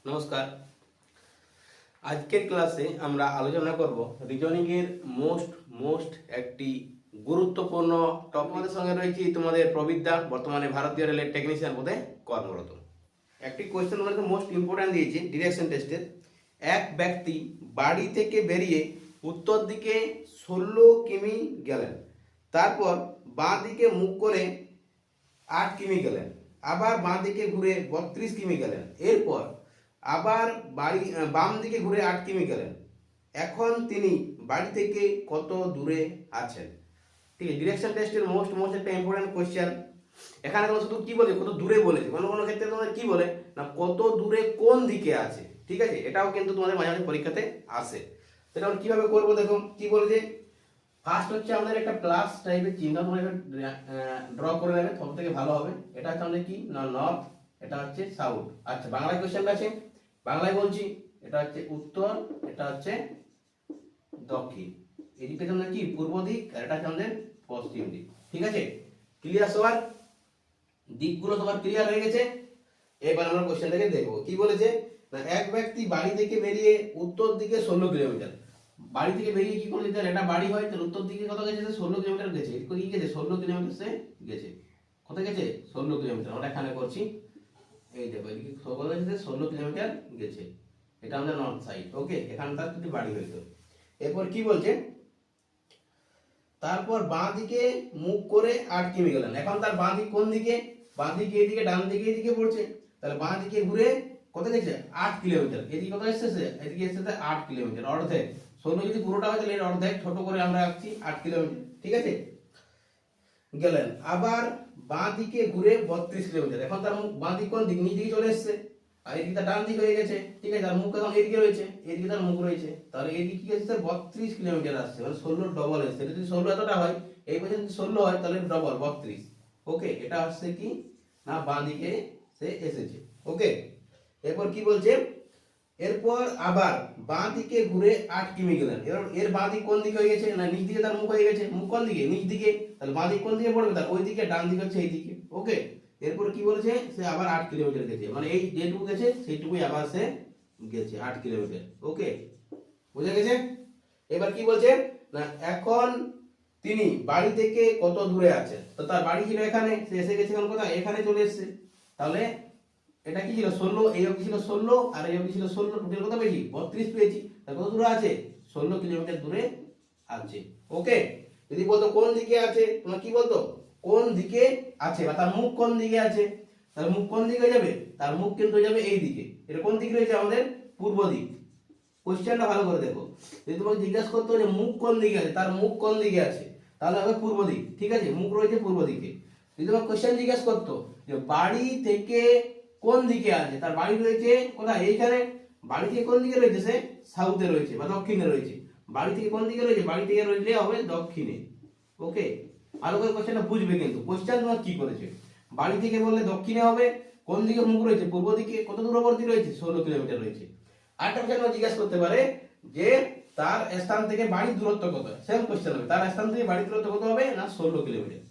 নমস্কার। আজকের ক্লাসে আমরা আলোচনা করব রিজনিং এর মোস্ট একটি গুরুত্বপূর্ণ টপিক। আমাদের সঙ্গে রয়েছে তোমাদের প্রবিদ্যা, বর্তমানে ভারতীয় রেলের টেকনিশিয়ান পদে কর্মরত। একটি কোয়েশ্চেন তোমাদের মোস্ট ইম্পর্টেন্ট দিয়েছে ডিরেকশন টেস্টের। এক ব্যক্তি বাড়ি থেকে বেরিয়ে উত্তর দিকে 16 কিমি গেলেন, তারপর বাঁ দিকে মুখ করে 8 কিমি গেলেন, আবার বাঁ দিকে ঘুরে 32 কিমি গেলেন, এরপর আবার বাম দিকে ঘুরে 8 কিমি গেলেন। এখন তিনি বাড়ি থেকে কত দূরে আছেন? ঠিক আছে, ডিরেকশন টেস্টের মোস্ট একটা ইম্পর্টেন্ট কোয়েশ্চেন। এখানে তোমার শুধু কি বলে, কত দূরে বলেছে। কোনো ক্ষেত্রে তোমাদের কি বলে না, কত দূরে কোন দিকে আছে। ঠিক আছে, এটাও কিন্তু তোমাদের মাঝে মাঝে পরীক্ষাতে আসে। সেটা আমরা কিভাবে করবো, দেখো কি বলেছে। ফার্স্ট হচ্ছে আমাদের একটা প্লাস টাইপের চিহ্ন তোমরা ড্র করে নেবে, সব থেকে ভালো হবে। এটা হচ্ছে আমাদের কি না নর্থ, এটা হচ্ছে সাউথ। আচ্ছা, বাংলায় কোশ্চেনটা আছে, বাংলায় বলছি। এটা হচ্ছে উত্তর, এটা হচ্ছে দক্ষিণ। এদিকে আমাদের কি পূর্ব দিক, আর এটা হচ্ছে আমাদের পশ্চিম দিক। ঠিক আছে, ক্লিয়ার সবার? দিকগুলো তোমার ক্লিয়ার হয়ে গেছে। এবার আমরা কোশ্চেনটাকে দেখবো কি বলেছে না, এক ব্যক্তি বাড়ি থেকে বেরিয়ে উত্তর দিকে 16 কিলোমিটার। বাড়ি থেকে বেরিয়ে কি করে যেতে, এটা বাড়ি হয়, তাহলে উত্তর দিকে কত গেছে? 16 কিলোমিটার গেছে। কি গেছে? 16 কিলোমিটার সে গেছে। কোথায় গেছে? 16 কিলোমিটার। আমরা এখানে করছি, এই দেখো এদিকে কত গেছে? 16 কিলোমিটার গেছে। এটা আমাদের নর্থ সাইড। ওকে, এখানে তার যদি বাড়ি হইতো। এরপর কি বলছে, তারপর বাঁ দিকে মুখ করে 8 কিমি গেলেন। এখন তার বাঁ দিক কোন দিকে? বাঁ দিকে এদিকে, ডান দিকে এদিকে পড়ছে। তাহলে বাঁ দিকে ঘুরে কত গেছে? 8 কিলোমিটার। এদিকে কত এসেছে? এদিকে এসেছে 8 কিলোমিটার, অর্ধেক। 16 যদি পুরোটা হয় তাহলে এর অর্ধেক, ছোট করে আমরা রাখছি 8 কিলোমিটার। ঠিক আছে, গেলেন। আবার বাঁ দিকে ঘুরে 32 কিলোমিটার। এখন তার মুখ বাঁ দিক কোন দিক? নিচ দিকে চলে এসেছে, আর এদিকে তার ডান দিক হয়ে গেছে। ঠিক আছে, তার মুখ এখন এদিকে রয়েছে, এদিকে তার মুখ রয়েছে। তাহলে এদিকে কি এসেছে? 32 কিলোমিটার আসছে, মানে 16 ডবল এসেছে। যদি 16 এতটা হয়, এই পর্যন্ত 16 হয়, তাহলে ডবল 32। ওকে, এটা আসছে কি না বাঁ দিকে সে এসেছে। ওকে, এরপর কি বলছে, এরপর আবার বাঁ দিকে ঘুরে 8 কিমি গেলেন। এর বাঁ দিক কোন দিকে হয়ে গেছে না নিচ দিকে তার মুখ হয়ে গেছে। মুখ কোন দিকে? নিচ দিকে। তাহলে বাঁ দিক কোন দিকে পড়বে? তার ওই দিকে, ডান দিকে হচ্ছে এই দিকে। ওকে, এরপর কি বলেছে, সে আবার 8 কিলোমিটার গেছে, মানে এই যেটুকু গেছে সেইটুকুই আবার সে গেছে 8 কিলোমিটার। ওকে, বুঝে গেছে? এবার কি বলছে না, এখন তিনি বাড়ি থেকে কত দূরে আছেন। তো তার বাড়ি ছিল এখানে, সে এসে গেছে এখন কোথায়? এখানে চলে এসেছে। তাহলে এটা কি ছিল? 16, এই অবধি ছিল 16, আর এই অবধি ছিল 16, টোটাল কত পেয়েছি? 32 পেয়েছি। তাহলে কত দূরে আছে? 16 কিলোমিটার দূরে আছে। ওকে, যদি বলতো কোন দিকে আছে, তোমরা কি বলতো? কোন দিকে আছে, বা তার মুখ কোন দিকে আছে। তার মুখ কোন দিকে যাবে? তার মুখ কিন্তু যাবে এই দিকে। এটা কোন দিকে রয়েছে? আমাদের পূর্ব দিক। কোশ্চেনটা ভালো করে দেখো। যদি তোমাকে জিজ্ঞাসা করতো যে মুখ কোন দিকে আছে, তার মুখ কোন দিকে আছে, তাহলে হবে পূর্ব দিক। ঠিক আছে, মুখ রয়েছে পূর্ব দিকে। যদি তোমাকে কোশ্চেন জিজ্ঞাসা করতো যে বাড়ি থেকে কোন দিকে আছে, তার বাড়ি রয়েছে কোথায়? এইখানে। বাড়ি থেকে কোন দিকে রয়েছে? সে সাউথে রয়েছে বা দক্ষিণে রয়েছে। বাড়ি থেকে কোন দিকে রয়েছে? বাড়ি থেকে রয়েছে হবে দক্ষিণে। ওকে, ভালো করে কোশ্চেনটা বুঝবে। কিন্তু কোশ্চেন তোমার কি করেছে, বাড়ি থেকে বললে দক্ষিণে হবে। কোন দিকে মুখ রয়েছে? পূর্ব দিকে। কত দূরবর্তী রয়েছে? 16 কিলোমিটার রয়েছে। আরেকটা কোশ্চেন জিজ্ঞাসা করতে পারে যে তার স্থান থেকে বাড়ির দূরত্ব কত। সেম কোশ্চেন হবে, তার স্থান থেকে বাড়ির দূরত্ব কত হবে না 16 কিলোমিটার।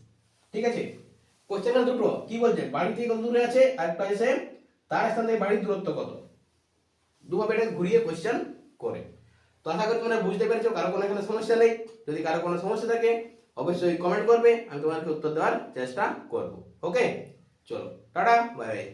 ঠিক আছে, কোশ্চেনটা দুটো কি বলছে, বাড়ি থেকে কত দূরে আছে, আর একটা এসে তার স্থান থেকে বাড়ির দূরত্ব কত। দুভাবে এটা ঘুরিয়ে কোশ্চেন করে। তো আশা করি তোমরা বুঝতে পেরেছো। কারো কোনো এখানে সমস্যা নেই। যদি কারো কোনো সমস্যা থাকে অবশ্যই কমেন্ট করবে, আমি তোমাকে উত্তর দেওয়ার চেষ্টা করব। ওকে, চলো টাটা, বাই বাই।